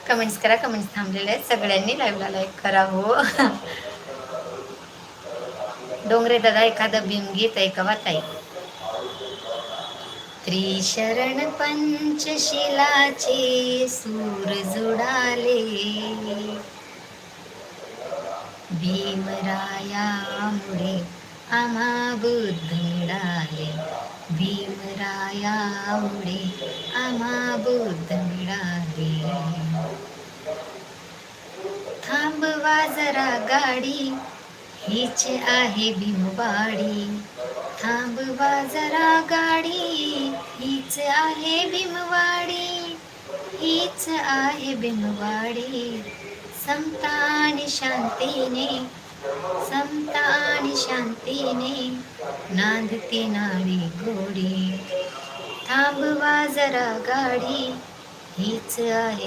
Comments करा. Comments थांबलेले आहेत. सगळ्यांनी लाईव्हला लाईक करा हो. डोंगरे दादा एखादं भीमगीत ऐकवा ताई. त्रिशरण पंचशिलाचे सूर जुडाले, भीमरायामुळे आम्हा बुद्ध मिळाले, भीमरायामुळे आम्हा बुद्ध मिळाले. थांबवा जरा गाडी, हीच आहे भीमवाडी. थांबवा जरा गाडी, हीच आहे भीमवाडी, हीच आहे भीमवाडी. समता आणि शांतीने, समता आणि शांतीने नांदती नाडी घोडी. थांबवा जरा गाडी, हीच आहे